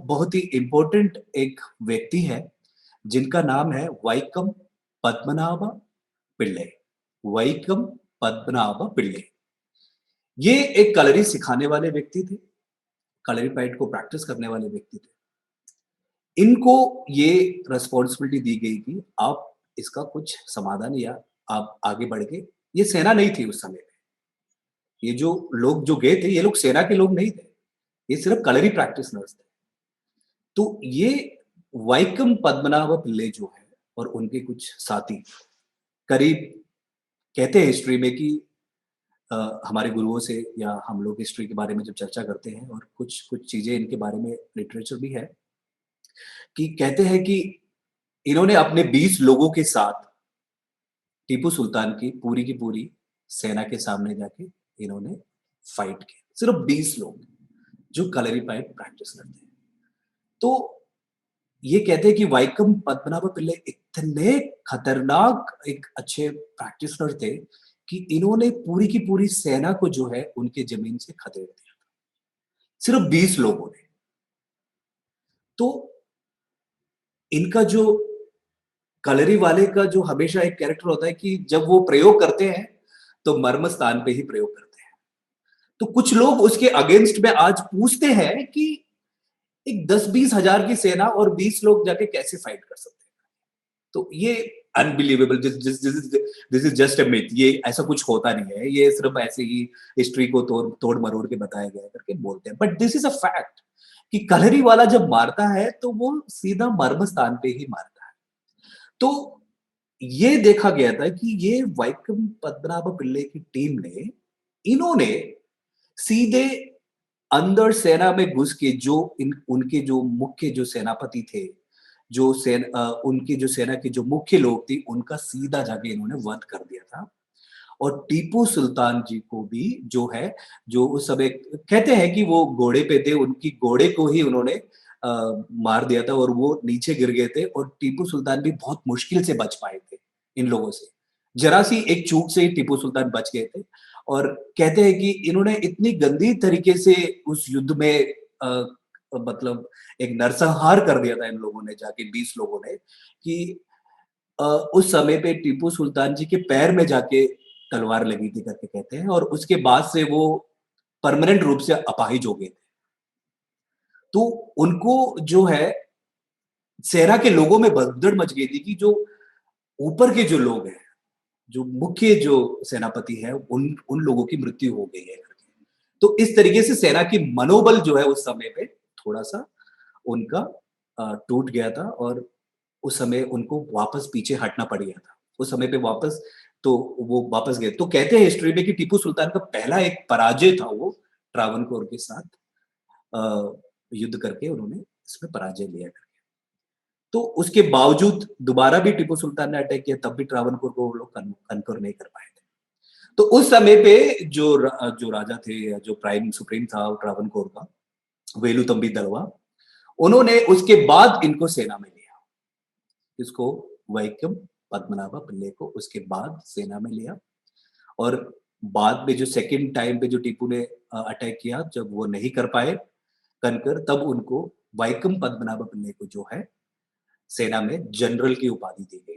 बहुत ही इम्पोर्टेंट एक व्यक्ति है, जिनका नाम है वैक्कम पद्मनाभ पिल्लै। वैक्कम पद्मनाभ पिल्लै। ये एक कलरी सिखाने वाले व्यक्ति थे, कलरी पाइट को प्रैक्टिस करने वाले व्यक्ति थे। इनको ये रिस्पॉन्सिबिलिटी दी गई कि आप इसका कुछ समाधान या आप आगे बढ़ के, ये सेना नहीं थी उस समय पे। ये जो लोग जो गए थे, ये लोग सेना के लोग नहीं थे। ये सिर्फ कलरी प्रैक्टिशनर्स थे। तो ये वैक्कम पद्मनाभ पिल्लै जो है और उनके कुछ साथी, करीब कहते हैं हिस्ट्री में कि हमारे गुरुओं से या हम लोग हिस्ट्री के बारे में जब चर्चा करते हैं और कुछ चीज़ें इनके बारे में लिटरेचर भी है, कि कहते हैं कि इन्होंने अपने 20 लोगों के साथ टीपू सुल्तान की पूरी सेना के सामने जाके इन्होंने फाइट किया। सिर्फ 20 लोग जो कलरी फाइट प्रैक्टिस करते हैं। तो ये कहते हैं कि वैक्कम पद्मनाभ पिल्लै इतने खतरनाक एक अच्छे प्रैक्टिशनर थे कि इन्होंने पूरी की पूरी सेना को जो है उनके जमीन से खदेड़ दिया। सिर्फ 20 लोगों ने। तो इनका जो कलरी वाले का जो हमेशा एक कैरेक्टर होता है कि जब वो प्रयोग करते हैं, तो मर्म स्थान पे ही प्रयोग करते हैं। तो कुछ लोग उसके अगेंस्ट में आज पूछते हैं कि एक 10-20 हजार की सेना और 20 लोग जाके कैसे फाइट कर सकते हैं? तो ये unbelievable, this is just a myth. ये ऐसा कुछ होता नहीं है, ये सिर्फ ऐसे ही हिस्ट्री को तोड़ मरोड़ के बताया गया है करके बोलते हैं, but this is a fact कि कलरी वाला जब मारता है तो वो सीधा मर्म स्थान पे ही मारता है। तो ये देखा गया था कि ये वैक्कम पद्मनाभ पिल्लै की टीम ने, इन्होंने सीधे अंदर सेना में घुस के जो उनके जो मुख्य जो सेनापति थे, उनकी जो सेना के जो मुख्य लोग थे, उनका सीधा जाके इन्होंने वध कर दिया था। और टीपू सुल्तान जी को भी जो है, जो उस समय कहते हैं कि वो घोड़े पे थे, उनकी घोड़े को ही उन्होंने मार दिया था और वो नीचे गिर गए थे और टीपू सुल्तान भी बहुत मुश्किल से बच पाए थे इन लोगों से। जरा-सी एक चूक से ही टीपू सुल्तान बच गए थे और कहते हैं कि इन्होंने इतनी गंदी तरीके से उस युद्ध में मतलब एक नरसंहार कर दिया था इन लोगों ने जाके 20 लोगों ने, कि उस समय पे टीपू सुल्तान जी के पैर में जाके तलवार लगी थी करके कहते हैं और उसके बाद से वो परमानेंट रूप से अपाहिज हो गए थे। तो उनको जो है सेना के लोगों में भगदड़ मच गई थी कि जो ऊपर के जो लोग हैं, जो मुख्य जो सेनापति है, उन उन लोगों की मृत्यु हो गई है करके। तो इस तरीके से सेना की मनोबल जो है उस समय पे थोड़ा-सा उनका टूट गया था और उस समय उनको वापस पीछे हटना पड़ गया था। उस समय पे वापस तो वो वापस गए। तो कहते हैं हिस्ट्री में कि टीपू सुल्तान का पहला एक पराजय था वो ट्रावनकोर के साथ युद्ध करके उन्होंने इसमें पराजय लिया करके। तो उसके बावजूद दोबारा भी टीपू सुल्तान ने अटैक किया, तब भी ट्रावनकोर को वो लोग कन्कर नहीं कर पाए थे। तो उस समय पे जो राजा थे या जो प्राइम सुप्रीम था ट्रावनकोर का, वेलुतंबी दलवा, उन्होंने उसके बाद इनको सेना में लिया। इसको वैक्कम पद्मनाभ पिल्लै को उसके बाद सेना में लिया और बाद में जो सेकंड टाइम पे जो टीपू ने अटैक किया, जब वो नहीं कर पाए कनकर, तब उनको वैक्कम पद्मनाभ पिल्लै को जो है सेना में जनरल की उपाधि दी गई।